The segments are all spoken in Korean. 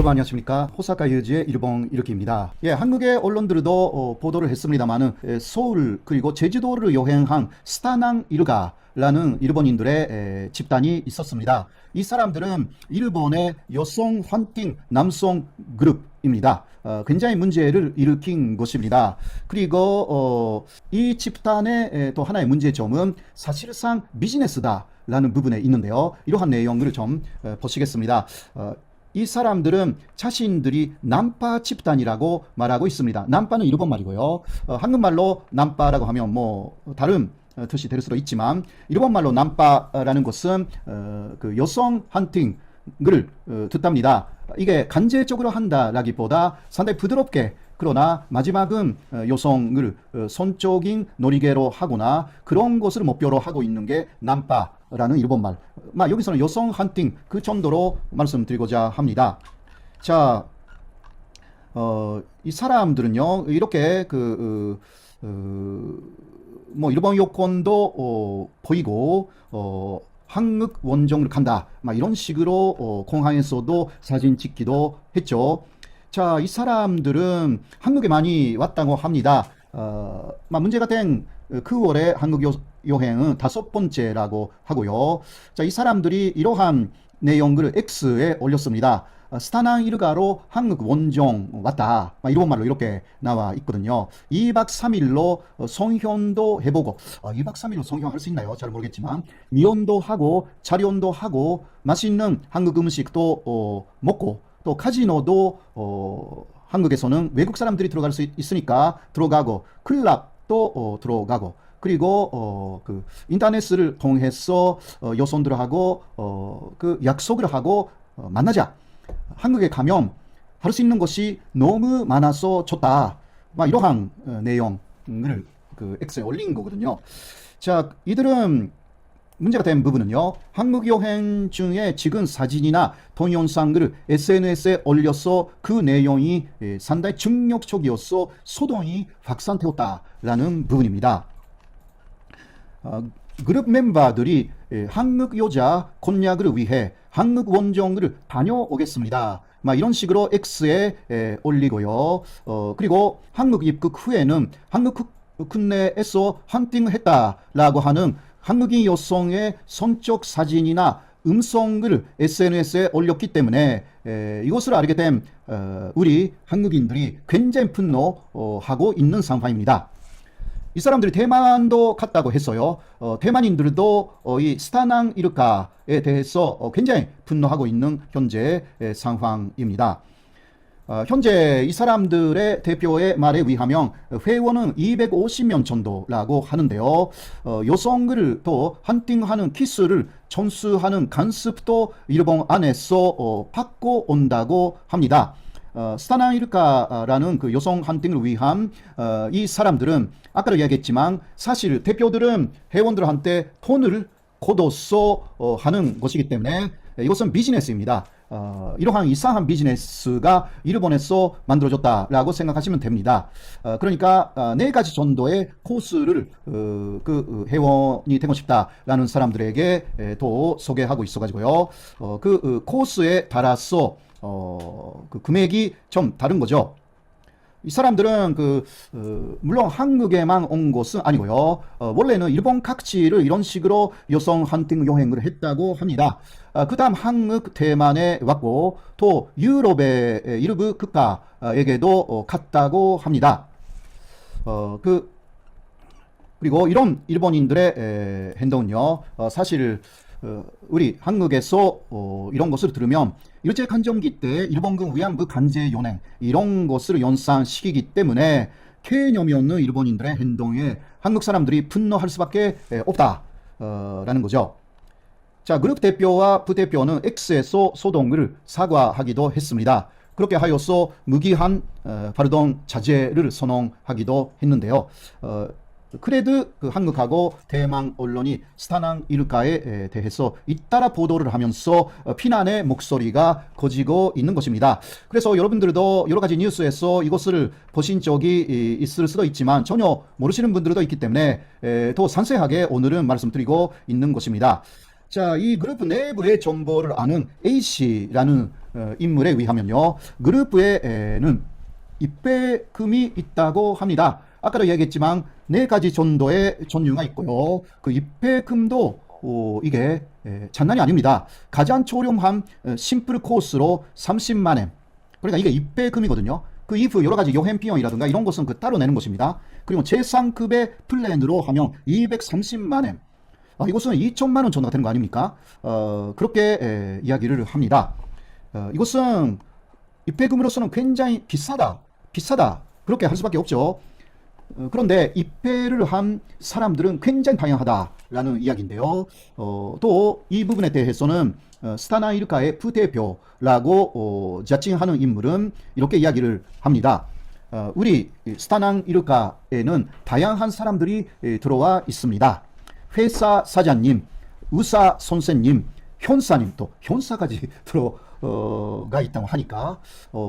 여러분 안녕하십니까. 호사카 유지의 일본 일으키입니다. 한국의 언론들도 보도를 했습니다만은 서울 그리고 제주도를 여행한 스타낭 이르가라는 일본인들의 집단이 있었습니다. 이 사람들은 일본의 여성 헌팅 남성 그룹입니다. 굉장히 문제를 일으킨 것입니다. 그리고 이 집단의 또 하나의 문제점은 사실상 비즈니스다 라는 부분에 있는데요. 이러한 내용을 좀 보시겠습니다. 이 사람들은 자신들이 남파 집단이라고 말하고 있습니다. 남파는 일본 말이고요. 한국말로 남파라고 하면 뭐 다른 뜻이 될 수도 있지만 일본말로 남파라는 것은 그 여성 헌팅을 뜻합니다. 이게 간접적으로 한다라기보다 상당히 부드럽게 그러나 마지막은 여성을 성적인 놀이개로 하거나 그런 것을 목표로 하고 있는 게 남파라는 일본말. 여기서는 여성 헌팅 그 정도로 말씀드리고자 합니다. 자, 이 사람들은요 이렇게 뭐 일본 여권도 보이고 한국 원정을 간다 이런 식으로 공항에서도 사진 찍기도 했죠. 자, 이 사람들은 한국에 많이 왔다고 합니다. 문제가 된 9월에 한국 여행은 5번째라고 하고요. 자, 이 사람들이 이러한 내용을 X에 올렸습니다. 스타낭 이르가로 한국 원정 왔다. 일본말로 이렇게 나와 있거든요. 2박 3일로 성현도 해보고 2박 3일로 성현할 수 있나요? 잘 모르겠지만 미혼도 하고 자련도 하고 맛있는 한국 음식도 먹고 또 카지노도 한국에서는 외국 사람들이 들어갈 수 있으니까 들어가고 클럽도 들어가고 그리고 그 인터넷을 통해서 여성들하고 그 약속을 하고 만나자. 한국에 가면 할 수 있는 것이 너무 많아서 좋다. 이러한 내용을 그 X에 올린 거거든요. 자, 이들은 문제가 된 부분은요. 한국 여행 중에 찍은 사진이나 동영상을 SNS에 올려서 그 내용이 상당히 충격적이어서 소동이 확산되었다라는 부분입니다. 그룹 멤버들이 한국 여자 곤약을 위해 한국 원정을 다녀오겠습니다. 이런 식으로 X에 올리고요. 그리고 한국 입국 후에는 한국 국내에서 헌팅을 했다라고 하는 한국인 여성의 성적 사진이나 음성을 SNS에 올렸기 때문에 이것을 알게 된 우리 한국인들이 굉장히 분노하고 있는 상황입니다. 이 사람들이 대만도 갔다고 했어요. 대만인들도 이 스타낭 이르카에 대해서 굉장히 분노하고 있는 현재 상황입니다. 현재 이 사람들의 대표의 말에 의하면 회원은 250명 정도라고 하는데요. 여성을 또 헌팅하는 키스를 전수하는 간섭도 일본 안에서 받고 온다고 합니다. 스타낭 이르카라는 그 여성 헌팅을 위한 이 사람들은 아까도 이야기했지만 사실 대표들은 회원들한테 돈을 걷어서 하는 것이기 때문에 이것은 비즈니스입니다. 이러한 이상한 비즈니스가 일본에서 만들어졌다라고 생각하시면 됩니다. 그러니까 4가지 정도의 코스를 그 회원이 되고 싶다라는 사람들에게 또 소개하고 있어가지고요. 그 코스에 따라서 그 금액이 좀 다른 거죠. 이 사람들은 물론 한국에만 온 것은 아니고요. 원래는 일본 각지를 이런 식으로 여성 헌팅 여행을 했다고 합니다. 그 다음 한국, 대만에 왔고 또 유럽의 일부 국가에게도 갔다고 합니다. 그리고 이런 일본인들의 행동은요, 사실 우리 한국에서 이런 것을 들으면 일제강점기 때 일본군 위안부 강제 연행 이런 것을 연상시키기 때문에 개념이 없는 일본인들의 행동에 한국 사람들이 분노할 수밖에 없다라는 거죠. 자, 그룹 대표와 부대표는 X에서 소동을 사과하기도 했습니다. 그렇게 하여서 무기한 발동 자제를 선언하기도 했는데요. 그래도 한국하고 대만 언론이 스타낭 이르카에 대해서 잇따라 보도를 하면서 비난의 목소리가 커지고 있는 것입니다. 그래서 여러분들도 여러 가지 뉴스에서 이것을 보신 적이 있을 수도 있지만 전혀 모르시는 분들도 있기 때문에 더 상세하게 오늘은 말씀드리고 있는 것입니다. 자, 이 그룹 내부의 정보를 아는 A씨라는 인물에 의하면요, 그룹에는 입배금이 있다고 합니다. 아까도 얘기했지만 4가지 정도의 종류가 있고요. 그 입배금도 이게 장난이 아닙니다. 가장 저렴한 심플 코스로 30만 엔. 그러니까 이게 입배금이거든요. 그 이후 여러 가지 여행 비용이라든가 이런 것은 그 따로 내는 것입니다. 그리고 최상급의 플랜으로 하면 230만 엔. 이것은 2천만 원 정도가 되는 거 아닙니까? 그렇게 이야기를 합니다. 이것은 입회금으로서는 굉장히 비싸다. 그렇게 할 수밖에 없죠. 그런데 입회를 한 사람들은 굉장히 다양하다라는 이야기인데요. 또 이 부분에 대해서는 스타나 일가의 부대표라고 자칭하는 인물은 이렇게 이야기를 합니다. 우리 스타낭 일가에는 다양한 사람들이 들어와 있습니다. 회사 사장님, 의사 선생님, 현사님, 또 현사까지 들어가 있다고 하니까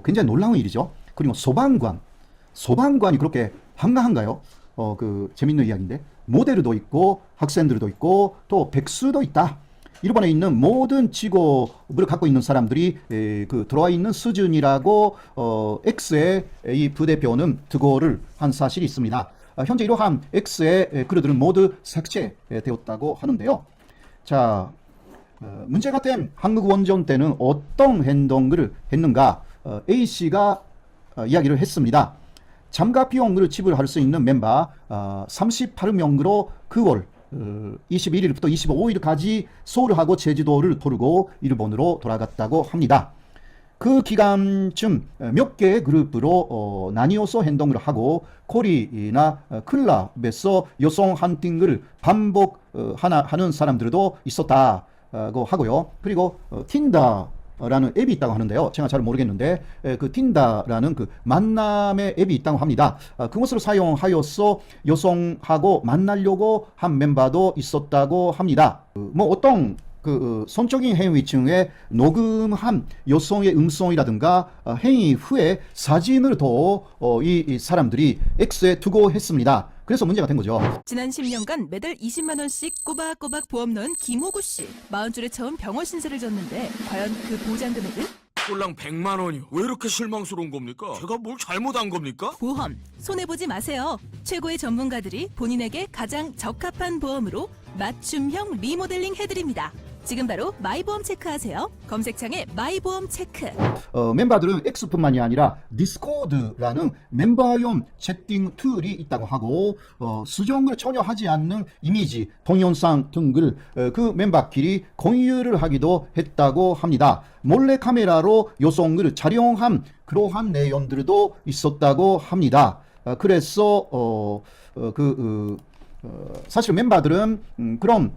굉장히 놀라운 일이죠. 그리고 소방관이 그렇게 한가한가요? 그 재밌는 이야기인데, 모델도 있고 학생들도 있고 또 백수도 있다. 일본에 있는 모든 직업을 갖고 있는 사람들이 그 들어와 있는 수준이라고 X의 이 부대표는 투고를 한 사실이 있습니다. 현재 이러한 X의 글들은 모두 삭제되었다고 하는데요. 자, 문제가 된 한국 원정 때는 어떤 행동을 했는가? A씨가 이야기를 했습니다. 참가 비용을 지불할 수 있는 멤버 38명으로 9월 21일부터 25일까지 서울하고 제주도를 돌고 일본으로 돌아갔다고 합니다. 그 기간쯤 몇 개의 그룹으로 나뉘어서 행동을 하고 코리나 클럽에서 여성 헌팅을 반복하는 사람들도 있었다고 하고요. 그리고 틴다라는 앱이 있다고 하는데요. 제가 잘 모르겠는데 그 틴다라는 그 만남의 앱이 있다고 합니다. 그것을 사용하여서 여성하고 만나려고 한 멤버도 있었다고 합니다. 뭐 어떤 그 성적인 행위 중에 녹음한 여성의 음성이라든가 행위 후에 사진을 더 이 사람들이 X에 두고 했습니다. 그래서 문제가 된 거죠. 지난 10년간 매달 20만 원씩 꼬박꼬박 보험 넣은 김호구 씨. 40줄에 처음 병원 신세를 졌는데 과연 그 보장 금액은? 꼴랑 100만 원이요. 왜 이렇게 실망스러운 겁니까? 제가 뭘 잘못한 겁니까? 보험 손해보지 마세요. 최고의 전문가들이 본인에게 가장 적합한 보험으로 맞춤형 리모델링 해드립니다. 지금 바로 마이보험 체크하세요. 검색창에 마이보험 체크. 멤버들은 X뿐만이 아니라 디스코드라는 멤버용 채팅 툴이 있다고 하고 수정을 전혀 하지 않는 이미지, 동영상 등을 그 멤버끼리 공유를 하기도 했다고 합니다. 몰래 카메라로 여성을 촬영한 그러한 내용들도 있었다고 합니다. 그래서 사실 멤버들은 그런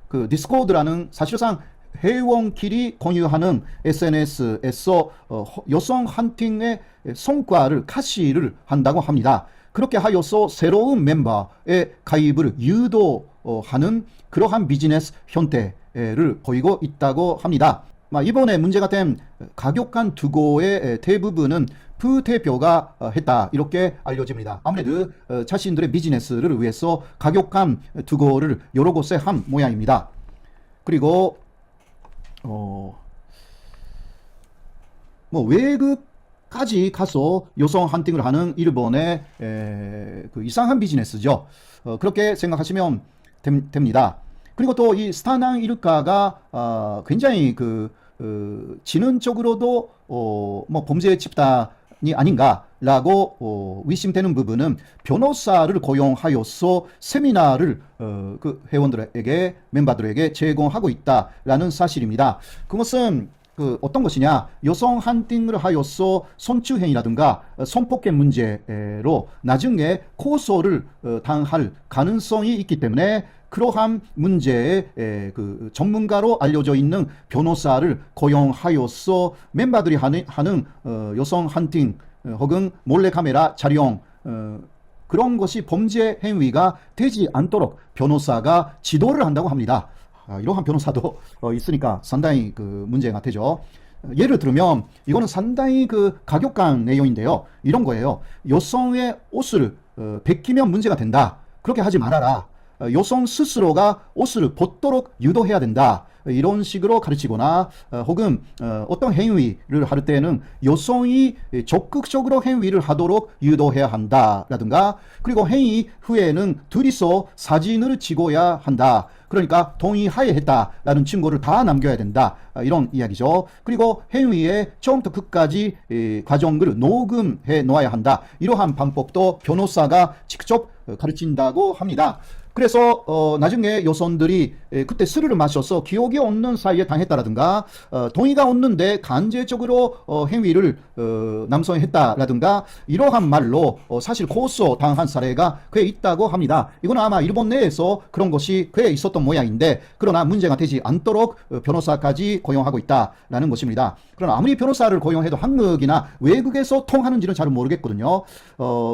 그 디스코드라는 사실상 회원끼리 공유하는 SNS에서 여성 헌팅의 성과를 가시를 한다고 합니다. 그렇게 하여서 새로운 멤버의 가입을 유도하는 그러한 비즈니스 형태를 보이고 있다고 합니다. 이번에 문제가 된 가격간 투고의 대부분은 부대표가 했다, 이렇게 알려집니다. 아무래도 자신들의 비즈니스를 위해서 가격간 투고를 여러 곳에 한 모양입니다. 그리고 뭐 외국까지 가서 여성 헌팅을 하는 일본의 그 이상한 비즈니스죠. 그렇게 생각하시면 됩니다. 그리고 또 이 스타낭 일가가 굉장히 지능적으로도 뭐 범죄 집단이 아닌가라고 의심되는 부분은 변호사를 고용하여서 세미나를 그 회원들에게, 멤버들에게 제공하고 있다라는 사실입니다. 그것은 어떤 것이냐, 여성 헌팅을 하여서 성추행이라든가 성폭행 문제로 나중에 고소를 당할 가능성이 있기 때문에 그러한 문제에 그 전문가로 알려져 있는 변호사를 고용하여서 멤버들이 하는 여성 헌팅 혹은 몰래카메라 촬영 그런 것이 범죄 행위가 되지 않도록 변호사가 지도를 한다고 합니다. 이러한 변호사도 있으니까 상당히 문제가 되죠. 예를 들면 이거는 상당히 가격강 내용인데요. 이런 거예요. 여성의 옷을 벗기면 문제가 된다. 그렇게 하지 말아라. 여성 스스로가 옷을 벗도록 유도해야 된다. 이런 식으로 가르치거나 혹은 어떤 행위를 할 때는 여성이 적극적으로 행위를 하도록 유도해야 한다라든가, 그리고 행위 후에는 둘이서 사진을 찍어야 한다. 그러니까 동의하에 했다라는 증거를 다 남겨야 된다. 이런 이야기죠. 그리고 행위의 처음부터 끝까지 과정을 녹음해 놓아야 한다. 이러한 방법도 변호사가 직접 가르친다고 합니다. 그래서 나중에 여성들이 그때 술을 마셔서 기억이 없는 사이에 당했다라든가, 동의가 없는데 간제적으로 행위를 남성이 했다라든가, 이러한 말로 사실 고소 당한 사례가 꽤 있다고 합니다. 이건 아마 일본 내에서 그런 것이 꽤 있었던 모양인데, 그러나 문제가 되지 않도록 변호사까지 고용하고 있다라는 것입니다. 그러나 아무리 변호사를 고용해도 한국이나 외국에서 통하는지는 잘 모르겠거든요.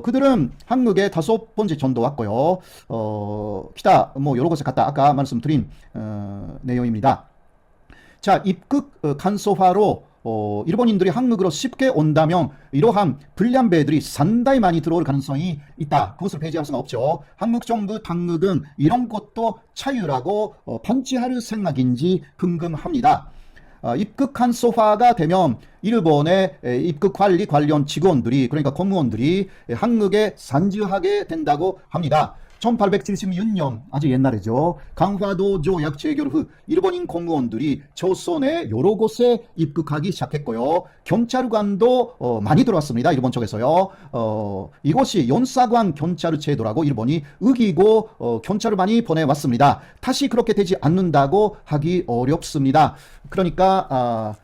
그들은 한국에 5번째 전도 왔고요. 기타 뭐 여러 곳에 갔다 아까 말씀드린 내용입니다. 자, 입국 간소화로 일본인들이 한국으로 쉽게 온다면 이러한 불량배들이 상당히 많이 들어올 가능성이 있다. 그것을 배제할 수가 없죠. 한국 정부 당국은 이런 것도 차유라고 방치할 생각인지 궁금합니다. 입국 간소화가 되면 일본의 입국 관리 관련 직원들이, 그러니까 공무원들이 한국에 산주하게 된다고 합니다. 1876년, 아주 옛날이죠. 강화도 조약 체결 후 일본인 공무원들이 조선의 여러 곳에 입국하기 시작했고요. 경찰관도 많이 들어왔습니다. 일본 쪽에서요. 이것이 연사관 경찰 제도라고 일본이 우기고 경찰을 많이 보내왔습니다. 다시 그렇게 되지 않는다고 하기 어렵습니다. 그러니까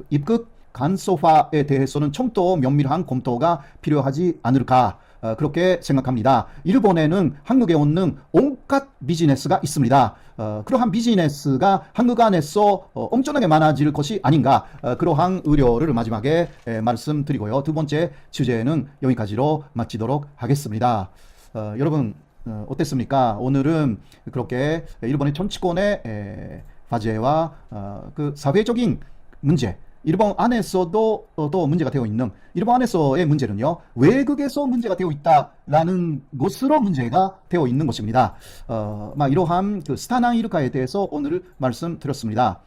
입국 간소화에 대해서는 좀 더 면밀한 검토가 필요하지 않을까, 그렇게 생각합니다. 일본에는 한국에 오는 온갖 비즈니스가 있습니다. 그러한 비즈니스가 한국 안에서 엄청나게 많아질 것이 아닌가, 그러한 우려를 마지막에 말씀드리고요. 두 번째 주제는 여기까지로 마치도록 하겠습니다. 여러분 어땠습니까? 오늘은 그렇게 일본의 정치권의 화제와 그 사회적인 문제, 일본 안에서도 또 문제가 되어 있는, 일본 안에서의 문제는요, 외국에서 문제가 되어 있다라는 것으로 문제가 되어 있는 것입니다. 이러한 그 스타나 이르카에 대해서 오늘 말씀드렸습니다.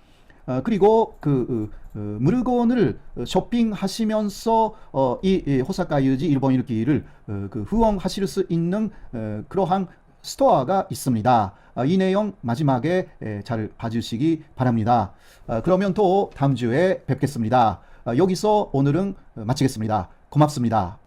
그리고 물건을 쇼핑하시면서 이 호사카 유지 일본 읽기를 후원하실 수 있는 그러한 스토어가 있습니다. 이 내용 마지막에 잘 봐주시기 바랍니다. 그러면 또 다음 주에 뵙겠습니다. 여기서 오늘은 마치겠습니다. 고맙습니다.